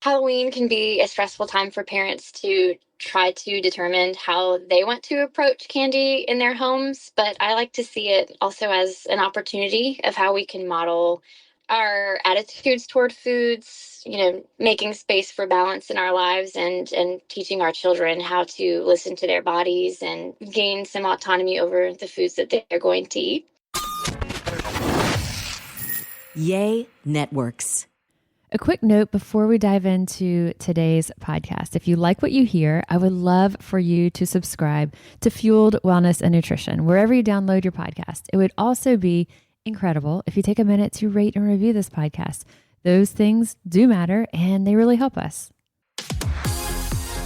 Halloween can be a stressful time for parents to try to determine how they want to approach candy in their homes, but I like to see it also as an opportunity of how we can model our attitudes toward foods, making space for balance in our lives and teaching our children how to listen to their bodies and gain some autonomy over the foods that they're going to eat. Yay Networks. A quick note before we dive into today's podcast. If you like what you hear, I would love for you to subscribe to Fueled Wellness and Nutrition, wherever you download your podcast. It would also be incredible if you take a minute to rate and review this podcast. Those things do matter and they really help us.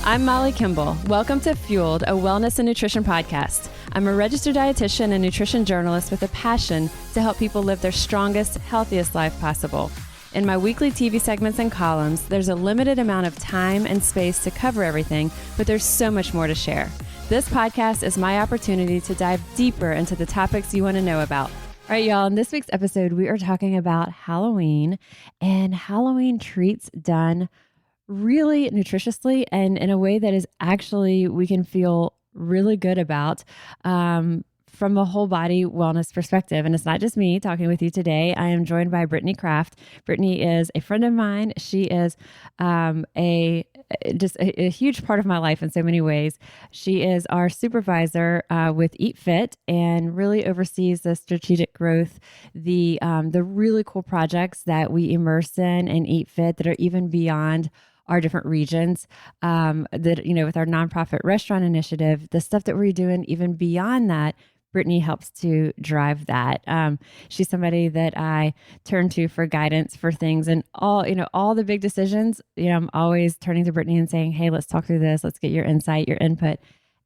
I'm Molly Kimball. Welcome to Fueled, a wellness and nutrition podcast. I'm a registered dietitian and nutrition journalist with a passion to help people live their strongest, healthiest life possible. In my weekly TV segments and columns, there's a limited amount of time and space to cover everything, but there's so much more to share. This podcast is my opportunity to dive deeper into the topics you want to know about. All right, y'all, in this week's episode, we are talking about Halloween and Halloween treats done really nutritiously and in a way that is actually we can feel really good about from a whole body wellness perspective. And it's not just me talking with you today. I am joined by Brittany Craft. Brittany is a friend of mine. She is a huge part of my life in so many ways. She is our supervisor with Eat Fit and really oversees the strategic growth, the really cool projects that we immerse in and Eat Fit that are even beyond our different regions, that, with our nonprofit restaurant initiative, the stuff that we're doing even beyond that. Brittany helps to drive that. She's somebody that I turn to for guidance for things and all the big decisions. I'm always turning to Brittany and saying, hey, let's talk through this. Let's get your insight, your input.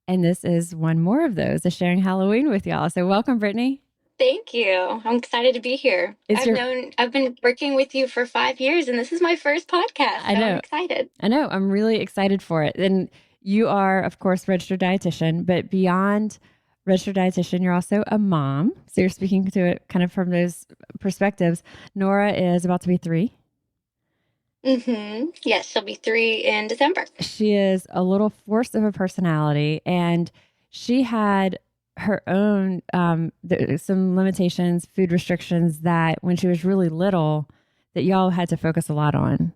And this is one more of those, is sharing Halloween with y'all. So welcome, Brittany. Thank you. I'm excited to be here. I've been working with you for 5 years and this is my first podcast. I know. I'm excited. I know. I'm really excited for it. And you are, of course, registered dietitian, but beyond registered dietitian, you're also a mom. So you're speaking to it kind of from those perspectives. Nora is about to be 3. Mm-hmm. Yes, she'll be 3 in December. She is a little force of a personality, and she had her own some limitations, food restrictions that when she was really little, that y'all had to focus a lot on.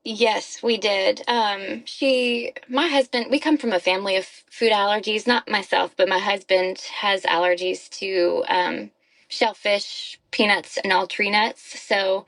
Yes, we did. My husband, we come from a family of food allergies, not myself, but my husband has allergies to shellfish, peanuts, and all tree nuts. So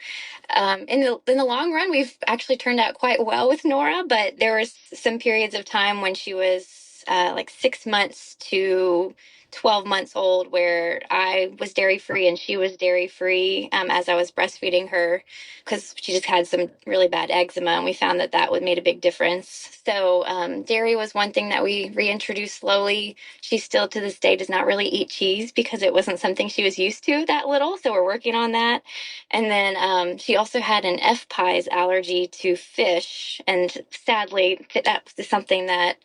in the long run, we've actually turned out quite well with Nora, but there was some periods of time when she was like 6 months to 12 months old where I was dairy free and she was dairy free as I was breastfeeding her because she just had some really bad eczema, and we found that would made a big difference. So dairy was one thing that we reintroduced slowly. She still to this day does not really eat cheese because it wasn't something she was used to that little. So we're working on that. And then she also had an F-pies allergy to fish. And sadly, that was something that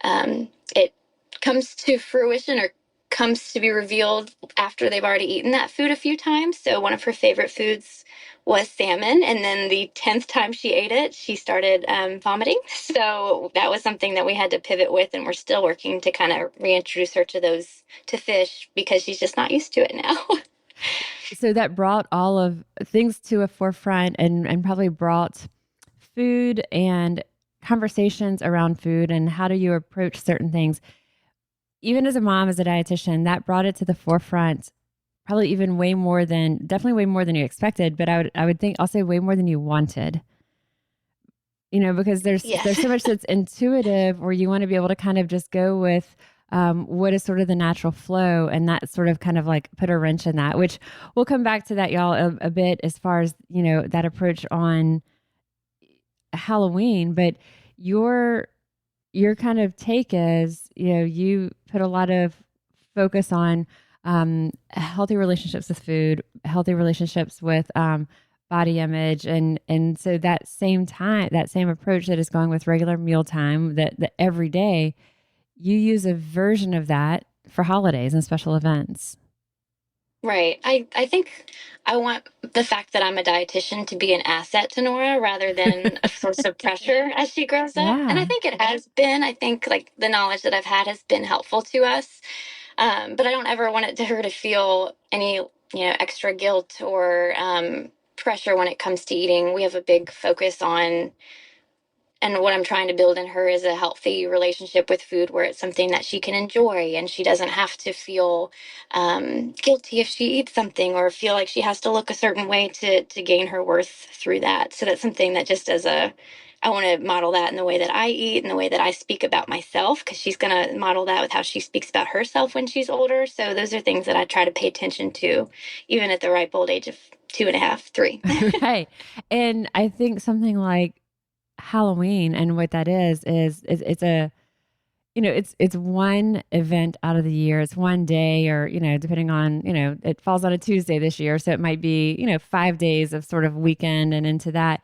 it comes to fruition or comes to be revealed after they've already eaten that food a few times. So one of her favorite foods was salmon. And then the 10th time she ate it, she started vomiting. So that was something that we had to pivot with. And we're still working to kind of reintroduce her to fish because she's just not used to it now. So that brought all of things to a forefront and probably brought food and conversations around food and how do you approach certain things. Even as a mom, as a dietitian, that brought it to the forefront, probably even definitely way more than you expected, but I would think also way more than you wanted. Because there's so much that's intuitive where you want to be able to kind of just go with what is sort of the natural flow, and that sort of kind of like put a wrench in that, which we'll come back to that, y'all, a bit as far as, that approach on Halloween. But your kind of take is, you put a lot of focus on healthy relationships with food, healthy relationships with body image. And so that same approach that is going with regular mealtime, that every day, you use a version of that for holidays and special events. Right. I think I want the fact that I'm a dietitian to be an asset to Nora rather than a source of pressure as she grows up. And I Yeah. think it has been. I think like the knowledge that I've had has been helpful to us. But I don't ever want it to her to feel any, extra guilt or pressure when it comes to eating. We have a big focus on, and what I'm trying to build in her is a healthy relationship with food where it's something that she can enjoy and she doesn't have to feel guilty if she eats something or feel like she has to look a certain way to gain her worth through that. So that's something that just I want to model that in the way that I eat and the way that I speak about myself, because she's going to model that with how she speaks about herself when she's older. So those are things that I try to pay attention to, even at the ripe old age of 2.5, 3. Right. And I think something like Halloween and what that is it's a, it's one event out of the year. It's one day or, depending on, it falls on a Tuesday this year. So it might be, 5 days of sort of weekend and into that.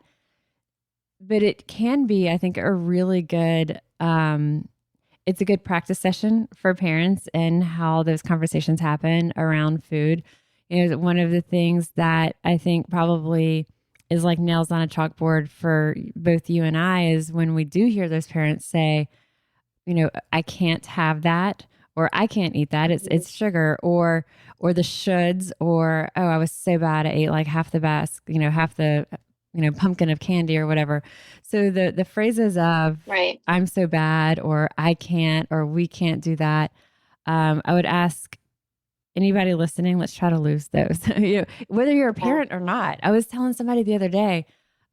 But it can be, I think, a really good, it's a good practice session for parents and how those conversations happen around food. One of the things that I think probably is like nails on a chalkboard for both you and I is when we do hear those parents say, I can't have that, or I can't eat that. It's sugar, or the shoulds, or oh, I was so bad. I ate like half the basket, half the pumpkin of candy or whatever. So the phrases of Right. I'm so bad, or I can't, or we can't do that. I would ask anybody listening, let's try to lose those. Whether you're a parent or not. I was telling somebody the other day,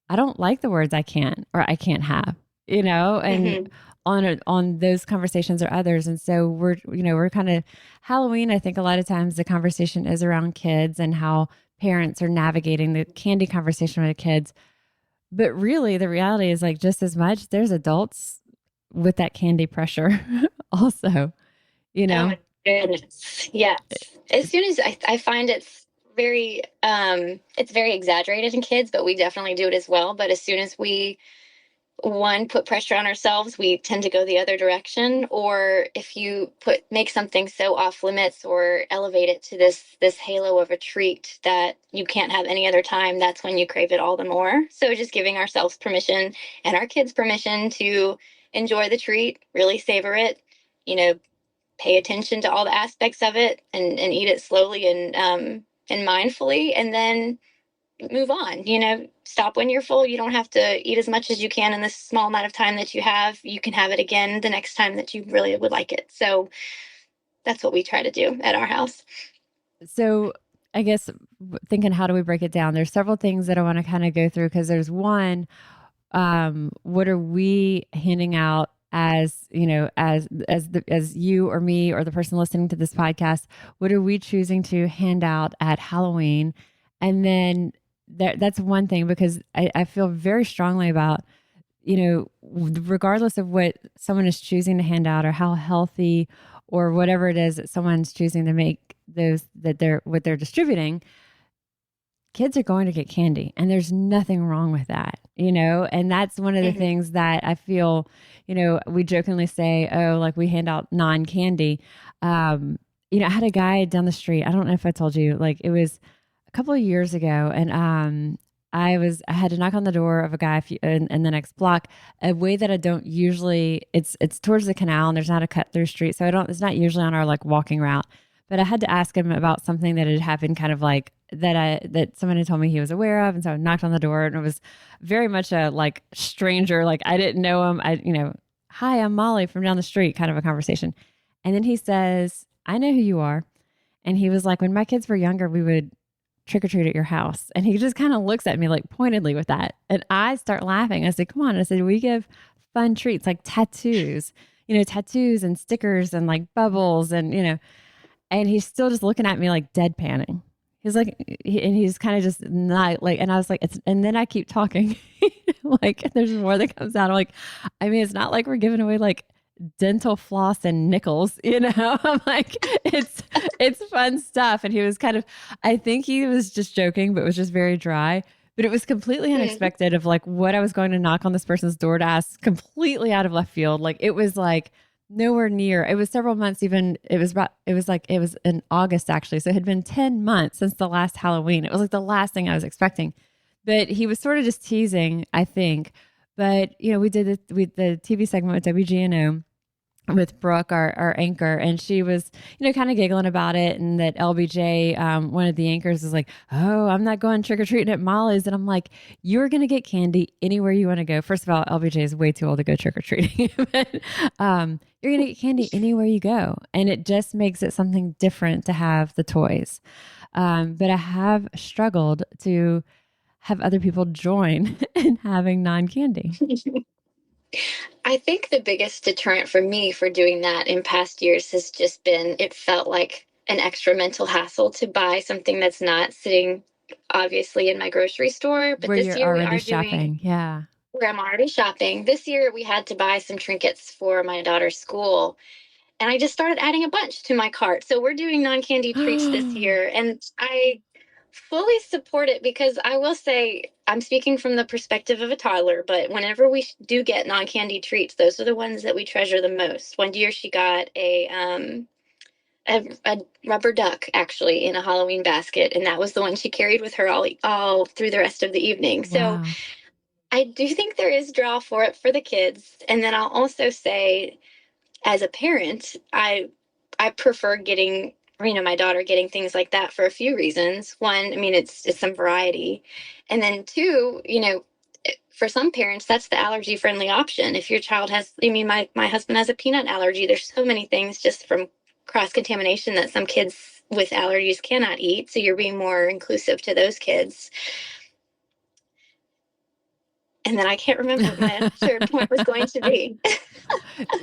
I don't like the words I can't or I can't have, and on those conversations or others. And so we're kind of Halloween. I think a lot of times the conversation is around kids and how parents are navigating the candy conversation with the kids. But really the reality is like just as much, there's adults with that candy pressure also, Oh my goodness. Yes. As soon as I find it's very exaggerated in kids, but we definitely do it as well. But as soon as we put pressure on ourselves, we tend to go the other direction. Or if you make something so off limits or elevate it to this halo of a treat that you can't have any other time, that's when you crave it all the more. So just giving ourselves permission and our kids permission to enjoy the treat, really savor it, pay attention to all the aspects of it and eat it slowly and mindfully, and then move on. Stop when you're full. You don't have to eat as much as you can in this small amount of time that you have. You can have it again the next time that you really would like it. So that's what we try to do at our house. So I guess thinking, how do we break it down? There's several things that I want to kind of go through because there's one, what are we handing out as, as you or me or the person listening to this podcast? What are we choosing to hand out at Halloween? And then that's one thing, because I feel very strongly about, regardless of what someone is choosing to hand out or how healthy or whatever it is that someone's choosing to make what they're distributing, kids are going to get candy and there's nothing wrong with that, and that's one of the things that I feel, we jokingly say, oh, like we hand out non-candy. I had a guy down the street. I don't know if I told you, like it was a couple of years ago, and I had to knock on the door of a guy in the next block, a way that I don't usually. It's towards the canal, and there's not a cut through street, so it's not usually on our like walking route. But I had to ask him about something that had happened, kind of like that someone had told me he was aware of, and so I knocked on the door, and it was very much a like stranger, like I didn't know him. Hi, I'm Molly from down the street, kind of a conversation, and then he says, "I know who you are," and he was like, "When my kids were younger, we would trick or treat at your house." And he just kind of looks at me like pointedly with that. And I start laughing. I said, "Come on." I said, "We give fun treats like tattoos, tattoos and stickers and like bubbles and." And he's still just looking at me like deadpanning. He's like, and he's kind of just not like, and I was like, and then I keep talking. Like there's more that comes out. I'm like, I mean, it's not like we're giving away like dental floss and nickels, I'm like, it's fun stuff. And he was kind of, I think he was just joking, but it was just very dry. But it was completely unexpected of like what I was going to knock on this person's door to ask, completely out of left field. Like it was like nowhere near. It was several months even. It was in August actually. So it had been 10 months since the last Halloween. It was like the last thing I was expecting. But he was sort of just teasing, I think. But, we did the TV segment with WGNO with Brooke, our anchor, and she was, kind of giggling about it. And that LBJ, one of the anchors, was like, "Oh, I'm not going trick or treating at Molly's." And I'm like, "You're going to get candy anywhere you want to go." First of all, LBJ is way too old to go trick or treating, but you're going to get candy anywhere you go. And it just makes it something different to have the toys. But I have struggled to have other people join in having non candy. I think the biggest deterrent for me for doing that in past years has just been it felt like an extra mental hassle to buy something that's not sitting obviously in my grocery store. But Where this you're year we already are doing shopping. Yeah. where I'm already shopping. This year we had to buy some trinkets for my daughter's school. And I just started adding a bunch to my cart. So we're doing non candy treats this year. And I fully support it because I will say, I'm speaking from the perspective of a toddler, but whenever we do get non candy treats, those are the ones that we treasure the most. One year she got a rubber duck actually in a Halloween basket, and that was the one she carried with her all through the rest of the evening. So Wow. I do think there is draw for it for the kids. And then I'll also say, as a parent, I prefer getting my daughter getting things like that for a few reasons. One, I mean, it's some variety, and then two, for some parents, that's the allergy friendly option. If your child has, I mean, my husband has a peanut allergy. There's so many things just from cross contamination that some kids with allergies cannot eat. So you're being more inclusive to those kids. And then I can't remember what my third point was going to be.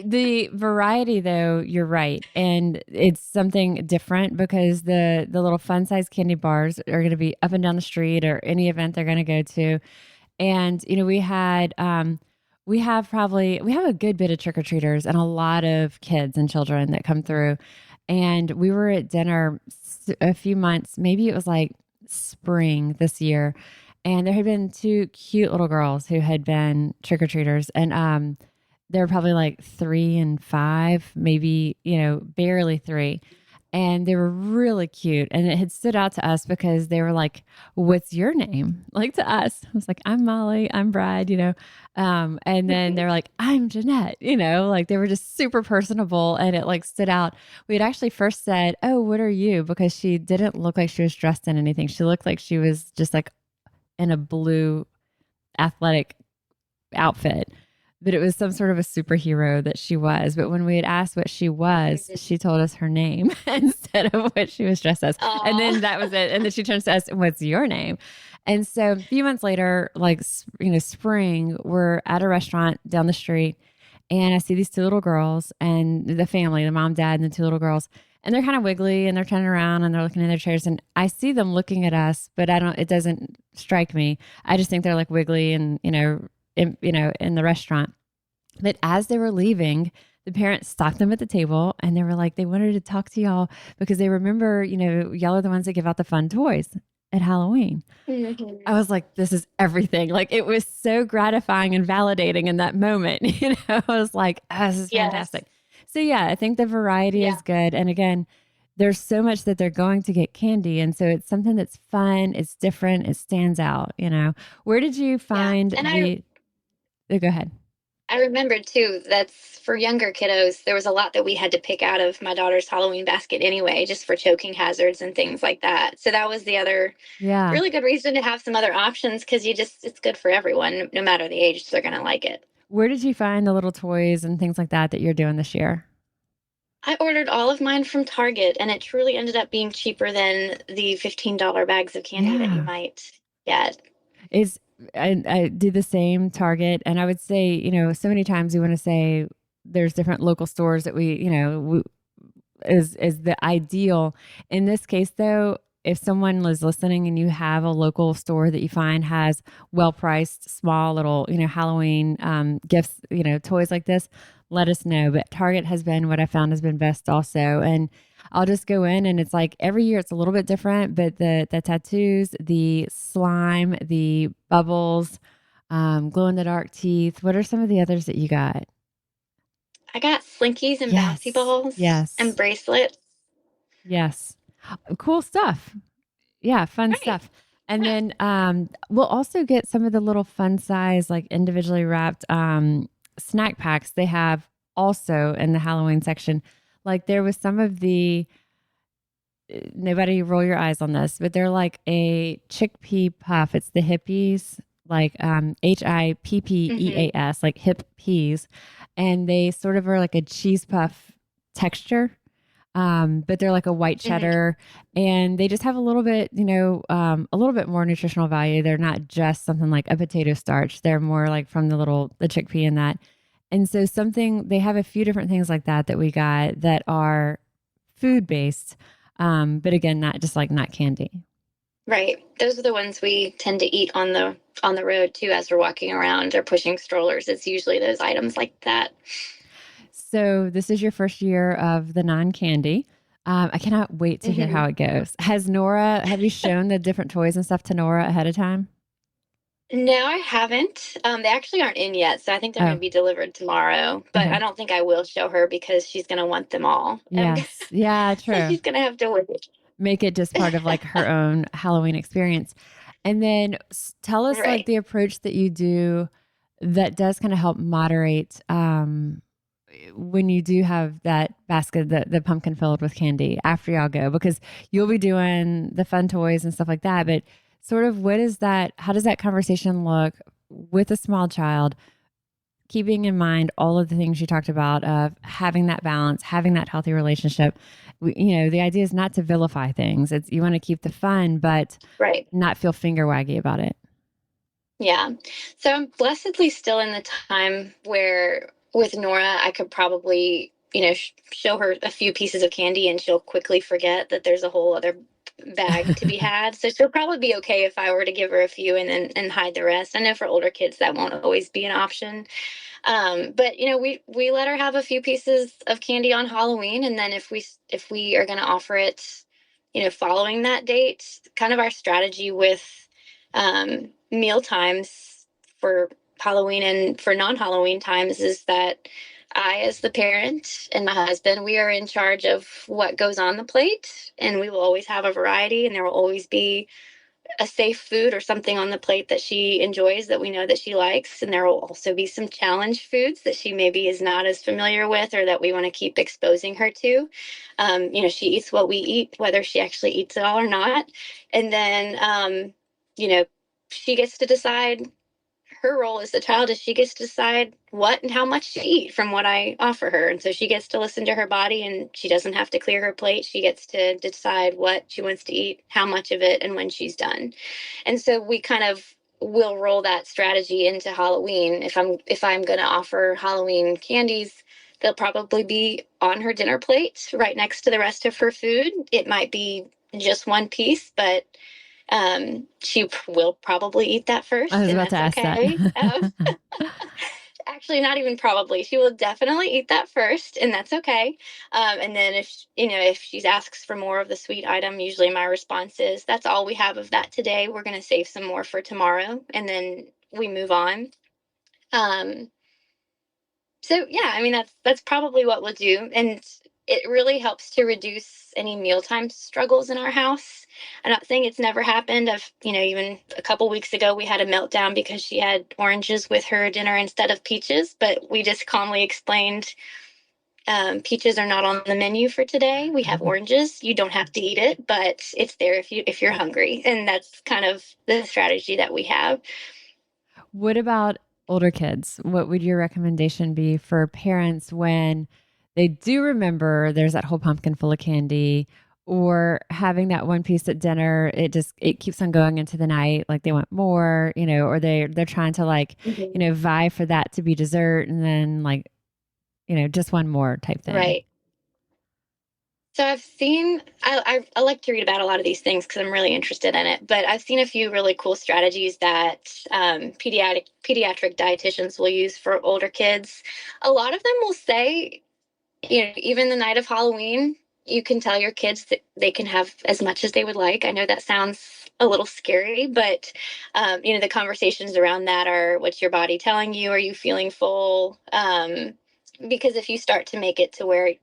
The variety, though, you're right, and it's something different because the little fun size candy bars are going to be up and down the street or any event they're going to go to. And we have a good bit of trick or treaters and a lot of kids and children that come through. And we were at dinner a few months, maybe it was like spring this year, and there had been two cute little girls who had been trick or treaters, and they were probably like 3 and 5, maybe, barely 3. And they were really cute. And it had stood out to us because they were like, "What's your name?" Like to us. I was like, "I'm Molly, I'm Brad." And then they're like, "I'm Jeanette," like they were just super personable and it like stood out. We had actually first said, "Oh, what are you?" Because she didn't look like she was dressed in anything. She looked like she was just like in a blue athletic outfit, but it was some sort of a superhero that she was. But when we had asked what she was, she told us her name instead of what she was dressed as. And Aw. then that was it. And then she turns to us, "What's your name?" And so a few months later, like, spring, we're at a restaurant down the street and I see these two little girls and the family, the mom, dad, and the two little girls. And they're kind of wiggly and they're turning around and they're looking in their chairs. And I see them looking at us, but it doesn't strike me. I just think they're like wiggly and, in the restaurant. But as they were leaving, the parents stopped them at the table and they were like, they wanted to talk to y'all because they remember, y'all are the ones that give out the fun toys at Halloween. I Mhm. was like, this is everything. Like it was so gratifying and validating in that moment. I was like, oh, this is Yes. fantastic. So yeah, I think the variety Yeah. is good. And again, there's so much that they're going to get candy. And so it's something that's fun. It's different. It stands out. Where did you Yeah. find And go ahead. I remembered too that's for younger kiddos, there was a lot that we had to pick out of my daughter's Halloween basket anyway, just for choking hazards and things like that. So that was the other Yeah. really good reason to have some other options because it's good for everyone, no matter the age, they're going to like it. Where did you find the little toys and things like that you're doing this year? I ordered all of mine from Target and it truly ended up being cheaper than the $15 bags of candy that you Yeah. might get. Is I did the same Target, and I would say, so many times we want to say there's different local stores that is the ideal. In this case, though, if someone is listening and you have a local store that you find has well priced, small little, Halloween gifts, toys like this, let us know. But Target has been what I found has been best also. And I'll just go in and it's like every year it's a little bit different, but the tattoos, the slime, the bubbles, glow in the dark teeth. What are some of the others that you got? I got slinkies and bouncy Yes. balls and Yes. bracelets. Yes. Cool stuff. Yeah, fun Right. stuff. And Yeah. then we'll also get some of the little fun size, like individually wrapped snack packs they have also in the Halloween section. Like there was some of the, nobody roll your eyes on this, but they're like a chickpea puff. It's the hippies, like Hmm. HIPPEAS, like hip peas. And they sort of are like a cheese puff texture, but they're like a white Hmm. cheddar, and they just have a little bit, a little bit more nutritional value. They're not just something like a potato starch. They're more like from the chickpea and that. And so they have a few different things like that we got that are food based, but again, not just like not candy. Right. Those are the ones we tend to eat on the road too as we're walking around or pushing strollers. It's usually those items like that. So this is your first year of the non candy. I cannot wait to hear Hmm. how it goes. Have you shown the different toys and stuff to Nora ahead of time? No, I haven't. They actually aren't in yet, so I think they're going Oh, to be delivered tomorrow. But I okay. don't think I will show her because she's going to want them all. Yes. Yeah, So true. she's going to have to wait. Make it just part of like her own Halloween experience. And then tell us like Right. the approach that you do that does kind of help moderate when you do have that basket, the pumpkin filled with candy after y'all go, because you'll be doing the fun toys and stuff like that. But sort of how does that conversation look with a small child, keeping in mind all of the things you talked about of having that balance, having that healthy relationship? The idea is not to vilify things. It's you want to keep the fun, but Right. not feel finger waggy about it. Yeah. So I'm blessedly still in the time where with Nora, I could probably, show her a few pieces of candy and she'll quickly forget that there's a whole other bag to be had. So she'll probably be okay if I were to give her a few and hide the rest. I know for older kids that won't always be an option. But we let her have a few pieces of candy on Halloween, and then if we are going to offer it, following that date, kind of our strategy with meal times for Halloween and for non-Halloween times is that I, as the parent, and my husband, we are in charge of what goes on the plate, and we will always have a variety, and there will always be a safe food or something on the plate that she enjoys that we know that she likes. And there will also be some challenge foods that she maybe is not as familiar with or that we want to keep exposing her to. She eats what we eat, whether she actually eats it all or not. And then, you know, she gets to decide, her role as the child is she gets to decide what and how much to eat from what I offer her. And so she gets to listen to her body and she doesn't have to clear her plate. She gets to decide what she wants to eat, how much of it, and when she's done. And so we kind of will roll that strategy into Halloween. If I'm going to offer Halloween candies, they'll probably be on her dinner plate right next to the rest of her food. It might be just one piece, but she will probably eat that I first, was and about to that's ask that. okay. Actually, not even probably. She will definitely eat that first, and that's okay. And then if she asks for more of the sweet item, usually my response is, "That's all we have of that today. We're going to save some more for tomorrow," and then we move on. Um, so yeah, I mean that's probably what we'll do, and it really helps to reduce any mealtime struggles in our house. I'm not saying it's never happened. Even a couple weeks ago we had a meltdown because she had oranges with her dinner instead of peaches, but we just calmly explained, peaches are not on the menu for today. We have oranges. You don't have to eat it, but it's there if you're hungry, and that's kind of the strategy that we have. What about older kids? What would your recommendation be for parents when they do remember there's that whole pumpkin full of candy, or having that one piece at dinner, it keeps on going into the night, like they want more, or they're trying to like, Mhm. vie for that to be dessert, and then like, just one more type thing. Right. So I like to read about a lot of these things because I'm really interested in it. But I've seen a few really cool strategies that pediatric dietitians will use for older kids. A lot of them will say, even the night of Halloween, you can tell your kids that they can have as much as they would like. I know that sounds a little scary, but the conversations around that are, what's your body telling you? Are you feeling full? because if you start to make it to where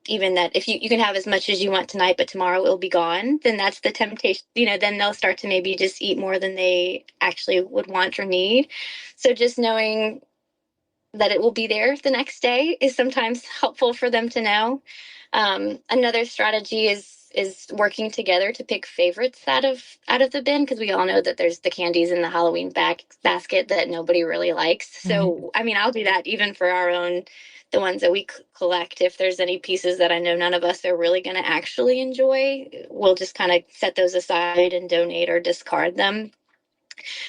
even that if you can have as much as you want tonight, but tomorrow it will be gone, then that's the temptation, then they'll start to maybe just eat more than they actually would want or need. So just knowing that it will be there the next day is sometimes helpful for them to know. Another strategy is working together to pick favorites out of the bin, because we all know that there's the candies in the Halloween basket that nobody really likes. Right. So I mean, I'll do that even for our own, the ones that we collect. If there's any pieces that I know none of us are really going to actually enjoy, we'll just kind of set those aside and donate or discard them.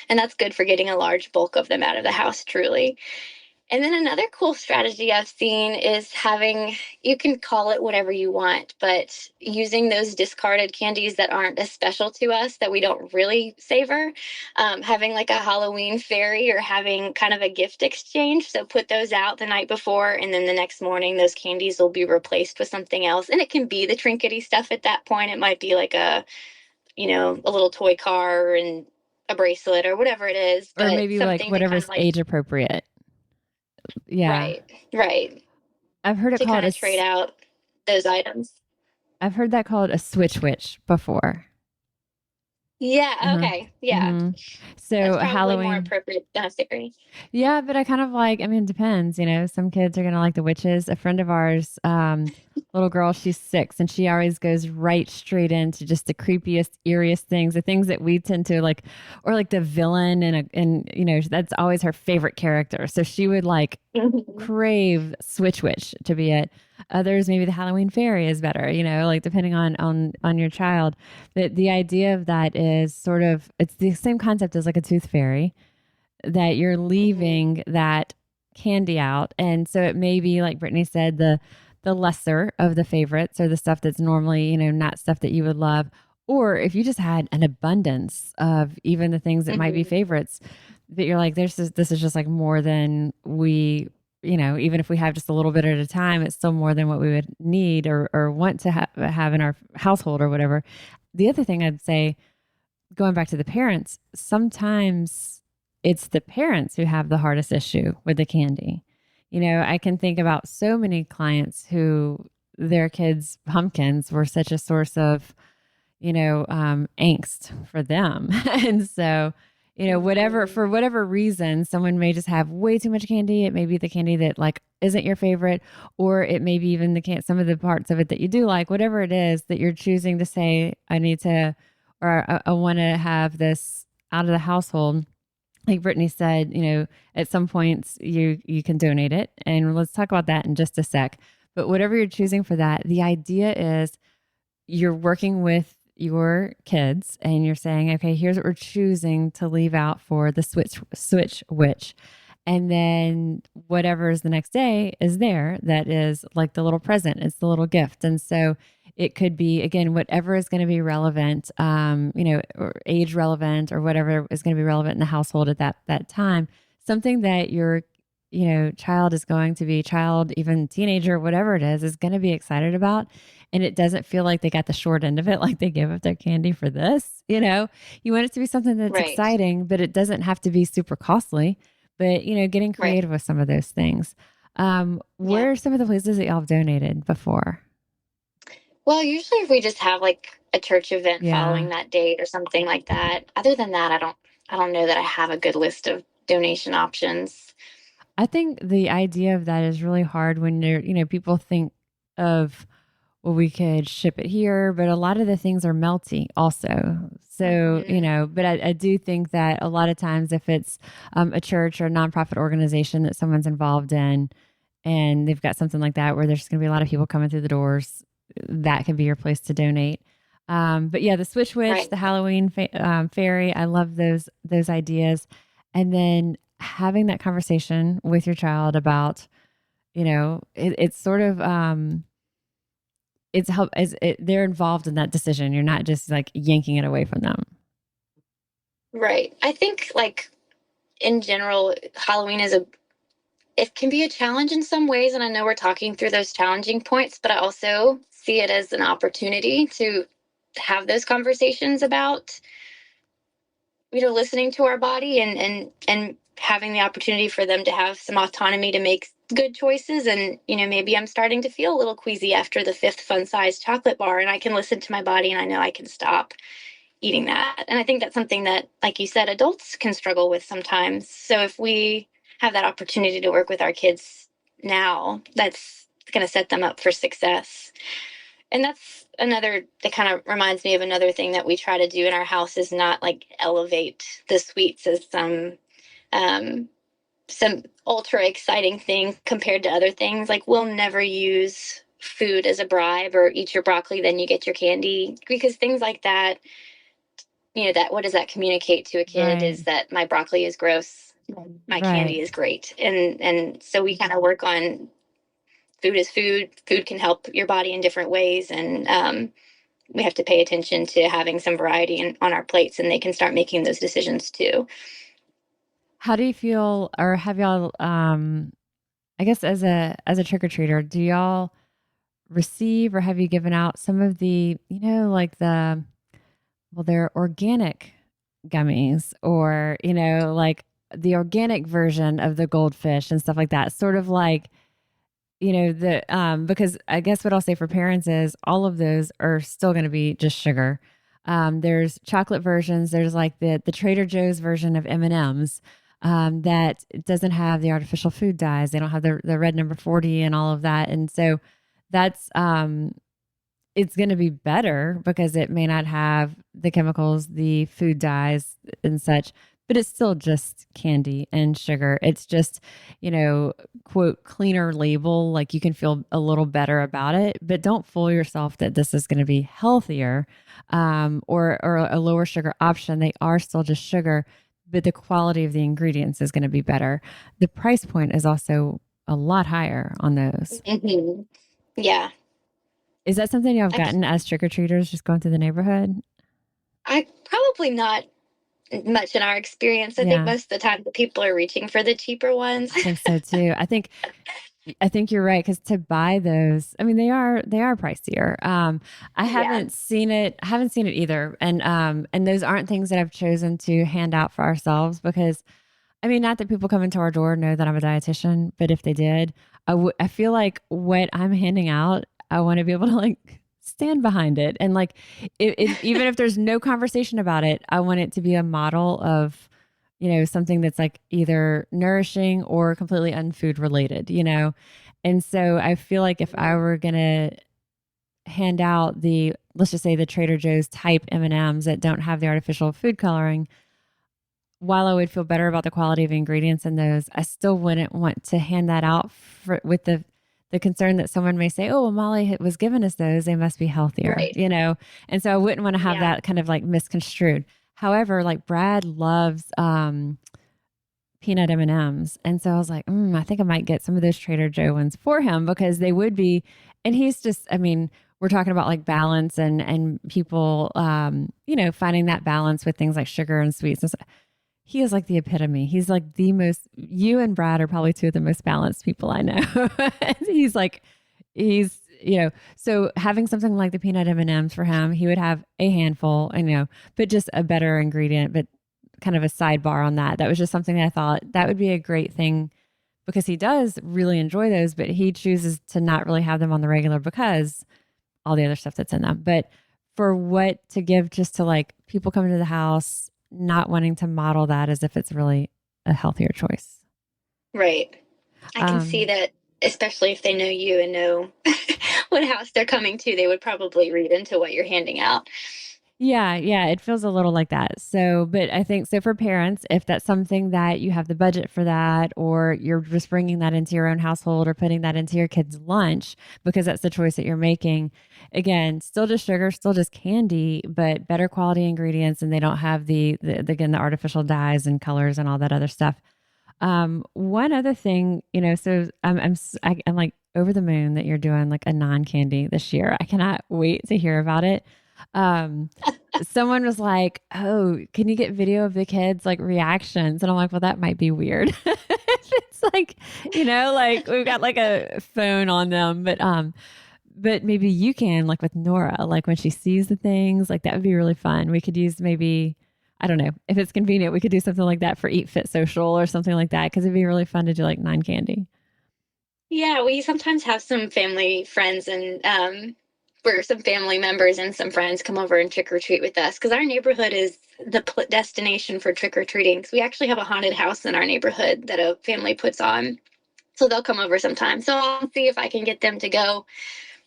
And that's good for getting a large bulk of them out of the house, truly. And then another cool strategy I've seen is having, you can call it whatever you want, but using those discarded candies that aren't as special to us, that we don't really savor, having like a Halloween fairy or having kind of a gift exchange. So put those out the night before, and then the next morning, those candies will be replaced with something else. And it can be the trinkety stuff at that point. It might be like a little toy car and a bracelet or whatever it is, Or but maybe like something to kind whatever's of like, age appropriate. Yeah. right, right. I've heard it To called kind of trade out those items. I've heard that called a switch witch before. Yeah. Uh-huh. Okay. Yeah. hmm That's So probably more Halloween. appropriate than a fairy. Yeah, but I kind of like, I mean, it depends, some kids are going to like the witches. A friend of ours, little girl, she's 6 and she always goes right straight into just the creepiest, eeriest things, the things that we tend to like, or like the villain and that's always her favorite character. So she would like Mhm. crave Switch Witch to be it. Others, maybe the Halloween fairy is better, like depending on your child. But the idea of that is sort of, it's the same concept as like a tooth fairy, that you're Mhm. leaving that candy out. And so it may be, like Brittany said, the lesser of the favorites, or the stuff that's normally, not stuff that you would love. Or if you just had an abundance of even the things that might be Mhm. favorites, that you're like, this is just like more than we, even if we have just a little bit at a time, it's still more than what we would need or want to have in our household or whatever. The other thing I'd say, going back to the parents, sometimes it's the parents who have the hardest issue with the candy. I can think about so many clients who their kids' pumpkins were such a source of, angst for them. And so, whatever, Mhm. for whatever reason, someone may just have way too much candy. It may be the candy that like isn't your favorite, or it may be even some of the parts of it that you do like, whatever it is that you're choosing to say, I need to, or I want to have this out of the household. Like Brittany said, at some points you can donate it, and let's talk about that in just a sec. But whatever you're choosing for that, the idea is you're working with your kids and you're saying, okay, here's what we're choosing to leave out for the switch witch. And then whatever is the next day is there. That is like the little present. It's the little gift. And so it could be, again, whatever is going to be relevant, or age relevant, or whatever is going to be relevant in the household at that time. Something that your child is going to be, child, even teenager, whatever it is going to be excited about. And it doesn't feel like they got the short end of it, like they give up their candy for this. You want it to be something that's Right. exciting, but it doesn't have to be super costly. But, getting Right. creative with some of those things. Yeah. Where are some of the places that y'all have donated before? Well, usually if we just have like a church event Yeah. following that date or something like that. Other than that, I don't know that I have a good list of donation options. I think the idea of that is really hard when people think of, well, we could ship it here, but a lot of the things are melty also. So, Mhm. but I do think that a lot of times if it's a church or a nonprofit organization that someone's involved in, and they've got something like that where there's going to be a lot of people coming through the doors, that can be your place to donate. But yeah, the Switch Witch, Right. the Halloween fairy, I love those ideas. And then having that conversation with your child about, it's sort of it's help as they're involved in that decision. You're not just like yanking it away from them. Right. I think like in general, Halloween is a it can be a challenge in some ways, and I know we're talking through those challenging points, but I also see it as an opportunity to have those conversations about, listening to our body and having the opportunity for them to have some autonomy to make good choices. And, maybe I'm starting to feel a little queasy after the fifth fun sized chocolate bar, and I can listen to my body and I know I can stop eating that. And I think that's something that, like you said, adults can struggle with sometimes. So if we have that opportunity to work with our kids now, that's going to set them up for success. And that kind of reminds me of another thing that we try to do in our house is not like elevate the sweets as um, some ultra exciting thing compared to other things. Like, we'll never use food as a bribe or eat your broccoli, then you get your candy, because things like that, that what does that communicate to a kid Right. is that my broccoli is gross, my Right. candy is great. And so we kind of work on food is food. Food can help your body in different ways. And we have to pay attention to having some variety on our plates, and they can start making those decisions too. How do you feel, or have y'all, I guess as a trick-or-treater, do y'all receive or have you given out some of the, like they're organic gummies or, like the organic version of the goldfish and stuff like that, sort of like, because I guess what I'll say for parents is all of those are still going to be just sugar. There's chocolate versions. There's like the Trader Joe's version of M&Ms that doesn't have the artificial food dyes. They don't have the red number 40 and all of that. And so that's it's going to be better because it may not have the chemicals, the food dyes and such, but it's still just candy and sugar. It's just, quote, cleaner label. Like you can feel a little better about it, but don't fool yourself that this is going to be healthier or a lower sugar option. They are still just sugar, but the quality of the ingredients is going to be better. The price point is also a lot higher on those. Mm-hmm. Yeah. Is that something y'all have I, gotten as trick or treaters just going through the neighborhood? I probably not much in our experience. I think Yeah, most of the time the people are reaching for the cheaper ones. I think so too. I think you're right because to buy those, I mean they are pricier. I Yeah. haven't seen it either, and those aren't things that I've chosen to hand out for ourselves because, I mean, not that people come into our door know that I'm a dietitian, but if they did, I feel like what I'm handing out, I want to be able to like stand behind it. And like, even if there's no conversation about it, I want it to be a model of, something that's like either nourishing or completely unfood related. And so I feel like if I were going to hand out let's just say the Trader Joe's type M&Ms that don't have the artificial food coloring, while I would feel better about the quality of ingredients in those, I still wouldn't want to hand that out with the concern that someone may say, "Oh, well, Molly was giving us those; they must be healthier," Right. And so I wouldn't want to have Yeah. that kind of like misconstrued. However, like Brad loves peanut M&Ms, and so I was like, I think I might get some of those Trader Joe ones for him because they would be. And he's just, I mean, we're talking about like balance and people, finding that balance with things like sugar and sweets. And so he is like the epitome. He's like the most, you and Brad are probably two of the most balanced people I know. he's like, so having something like the peanut M&Ms for him, he would have a handful, but just a better ingredient, but kind of a sidebar on that. That was just something that I thought that would be a great thing because he does really enjoy those, but he chooses to not really have them on the regular because all the other stuff that's in them. But for what to give just to like people coming to the house, not wanting to model that as if it's really a healthier choice. Right. I can see Um, that, especially if they know you and know what house they're coming to, they would probably read into what you're handing out. yeah, it feels a little like that. So, but I think so for parents, if that's something that you have the budget for that, or you're just bringing that into your own household or putting that into your kids' lunch because that's the choice that you're making, again, still just sugar, still just candy, but better quality ingredients, and they don't have again the artificial dyes and colors and all that other stuff. One other thing, so I'm like over the moon that you're doing like a non-candy this year. I cannot wait to hear about it. Um, Someone was like, "Oh, can you get video of the kids like reactions?" And I'm like, "Well, that might be weird." It's like, like we've got like a phone on them, but maybe you can like with Nora, like when she sees the things, like that would be really fun. We could use maybe, I don't know, if it's convenient, we could do something like that for Eat Fit Social or something like that because it'd be really fun to do like non-candy. Yeah, we sometimes have some family friends and where some family members and some friends come over and trick or treat with us because our neighborhood is the destination for trick or treating. So we actually have a haunted house in our neighborhood that a family puts on. So they'll come over sometime. So I'll see if I can get them to go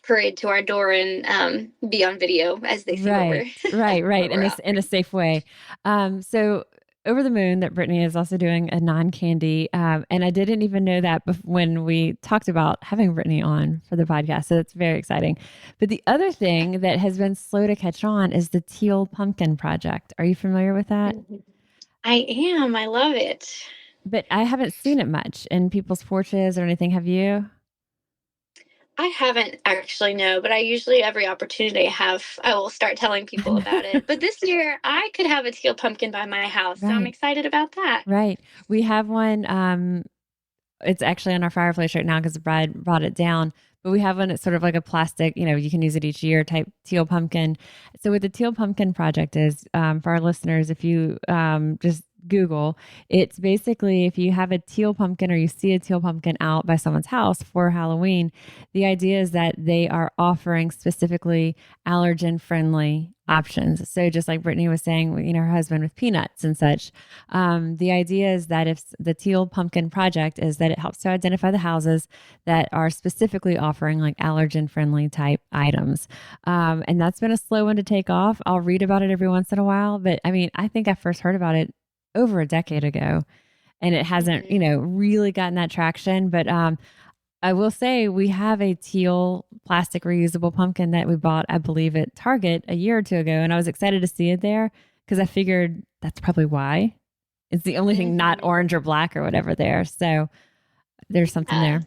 parade to our door and be on video as they see Right, right. what In we're a offering. safe way. So over the moon that Brittany is also doing a non-candy. And I didn't even know that when we talked about having Brittany on for the podcast. So it's very exciting. But the other thing that has been slow to catch on is the Teal Pumpkin Project. Are you familiar with that? Mhm. I am. I love it. But I haven't seen it much in people's porches or anything. Have you? I haven't actually, no, but I usually, every opportunity I have, I will start telling people about it. But this year, I could have a teal pumpkin by my house, so I'm Right, excited about that. right. We have one. It's actually on our fireplace right now because the bride brought it down. But we have one. It's sort of like a plastic, you can use it each year type teal pumpkin. So what the teal pumpkin project is, for our listeners, if you just Google, it's basically if you have a teal pumpkin or you see a teal pumpkin out by someone's house for Halloween, the idea is that they are offering specifically allergen friendly options. So just like Brittany was saying, her husband with peanuts and such, the idea is that if the Teal Pumpkin Project is that it helps to identify the houses that are specifically offering like allergen friendly type items. And that's been a slow one to take off. I'll read about it every once in a while, but I mean, I think I first heard about it over a decade ago and it hasn't, Mhm. really gotten that traction. But I will say we have a teal plastic reusable pumpkin that we bought, I believe, at Target a year or two ago. And I was excited to see it there because I figured that's probably why. It's the only thing not Mhm. orange or black or whatever there. So there's something Yeah,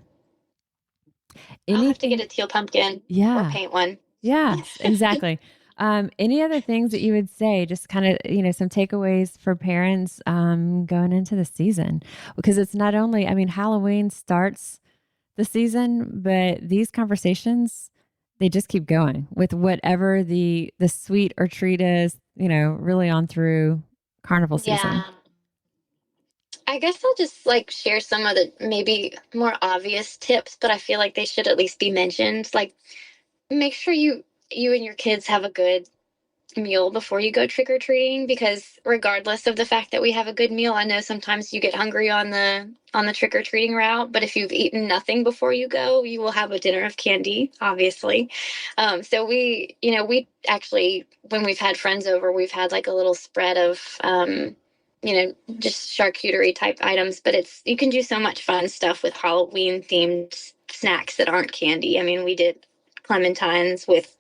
there. I'll have to get Anything? a teal pumpkin or Yeah. paint one. Yes, exactly. Any other things that you would say, just kind of, some takeaways for parents going into the season? Because it's not only, I mean, Halloween starts the season, but these conversations, they just keep going with whatever the sweet or treat is, really on through carnival season. Yeah. I guess I'll just like share some of the maybe more obvious tips, but I feel like they should at least be mentioned. Like make sure you and your kids have a good meal before you go trick or treating because regardless of the fact that we have a good meal, I know sometimes you get hungry on the trick or treating route, but if you've eaten nothing before you go, you will have a dinner of candy, obviously. So we actually when we've had friends over, we've had like a little spread of just charcuterie type items, but it's you can do so much fun stuff with Halloween themed snacks that aren't candy. I mean, we did clementines with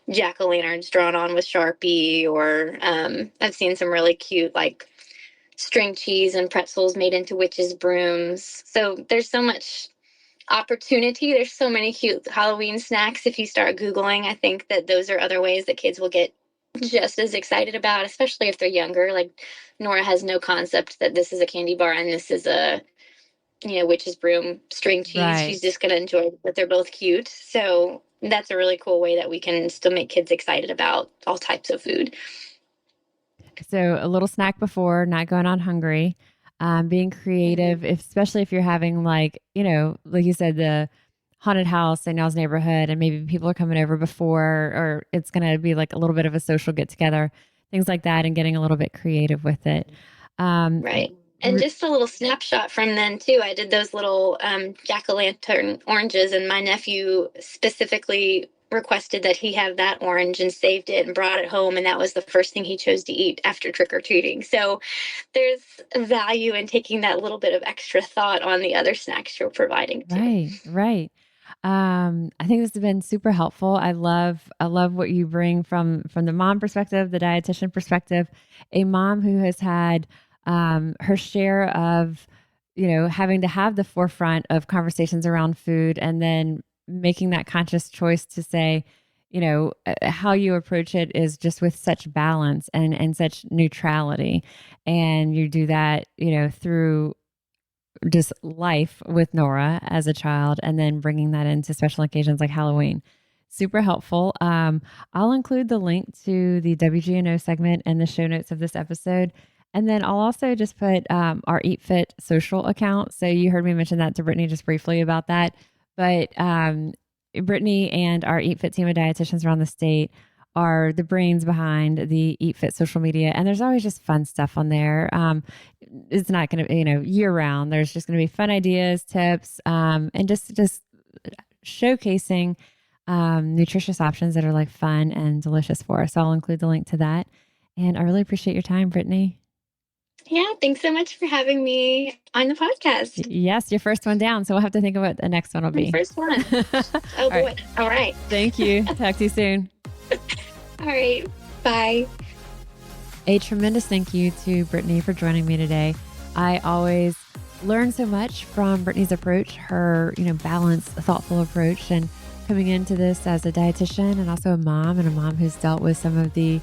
jack-o'-lanterns drawn on with Sharpie, or I've seen some really cute like string cheese and pretzels made into witches' brooms. So there's so much opportunity. There's so many cute Halloween snacks. If you start Googling, I think that those are other ways that kids will get just as excited about, especially if they're younger. Like Nora has no concept that this is a candy bar and this is a witch's broom string cheese. She's Right. just going to enjoy it, but they're both cute. So that's a really cool way that we can still make kids excited about all types of food. So a little snack before, not going on hungry, being creative, Mhm. especially if you're having like, like you said, the haunted house in y'all's neighborhood and maybe people are coming over before or it's going to be like a little bit of a social get together, things like that, and getting a little bit creative with it. Um, Right. And r- just a little snapshot from then, too. I did those little jack o' lantern oranges, and my nephew specifically requested that he have that orange and saved it and brought it home. And that was the first thing he chose to eat after trick or treating. So there's value in taking that little bit of extra thought on the other snacks you're providing, too. right, right. I think this has been super helpful. I love what you bring from the mom perspective, the dietitian perspective, a mom who has had her share of, having to have the forefront of conversations around food and then making that conscious choice to say, how you approach it is just with such balance and such neutrality. And you do that, through just life with Nora as a child and then bringing that into special occasions like Halloween. Super helpful. I'll include the link to the WGNO segment and the show notes of this episode. And then I'll also just put our Eat Fit social account. So you heard me mention that to Brittany just briefly about that. But Brittany and our Eat Fit team of dietitians around the state are the brains behind the Eat Fit social media. And there's always just fun stuff on there. It's not going to, year round. There's just going to be fun ideas, tips, and just showcasing nutritious options that are like fun and delicious for us. So I'll include the link to that. And I really appreciate your time, Brittany. Yeah, thanks so much for having me on the podcast. Yes, your first one down. So we'll have to think of what the next one will be. My first one. Oh, boy. Right. All right. Thank you. Talk to you soon. All right. Bye. A tremendous thank you to Brittany for joining me today. I always learn so much from Brittany's approach, her, balanced, thoughtful approach, and coming into this as a dietitian and also a mom who's dealt with some of the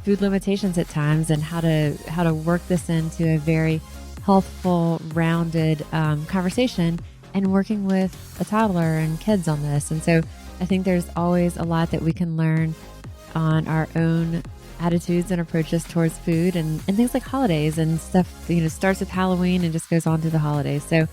food limitations at times, and how to work this into a very healthful, rounded conversation, and working with a toddler and kids on this. And so I think there's always a lot that we can learn on our own attitudes and approaches towards food, and things like holidays and stuff, starts with Halloween and just goes on through the holidays. So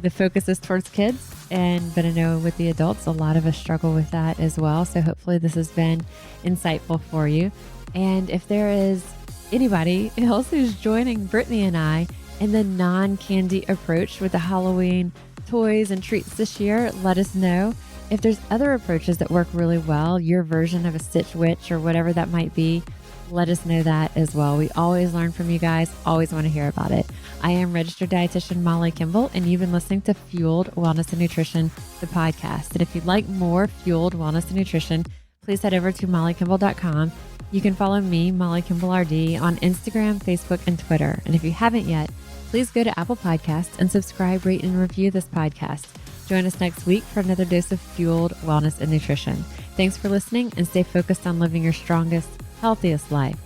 the focus is towards kids, but I know with the adults, a lot of us struggle with that as well. So hopefully this has been insightful for you. And if there is anybody else who's joining Brittany and I in the non-candy approach with the Halloween toys and treats this year, let us know. If there's other approaches that work really well, your version of a Stitch Witch or whatever that might be, let us know that as well. We always learn from you guys, always want to hear about it. I am registered dietitian Molly Kimball, and you've been listening to Fueled Wellness and Nutrition, the podcast. And if you'd like more Fueled Wellness and Nutrition, please head over to mollykimball.com. You can follow me, Molly Kimball RD, on Instagram, Facebook, and Twitter. And if you haven't yet, please go to Apple Podcasts and subscribe, rate, and review this podcast. Join us next week for another dose of Fueled Wellness and Nutrition. Thanks for listening, and stay focused on living your strongest, healthiest life.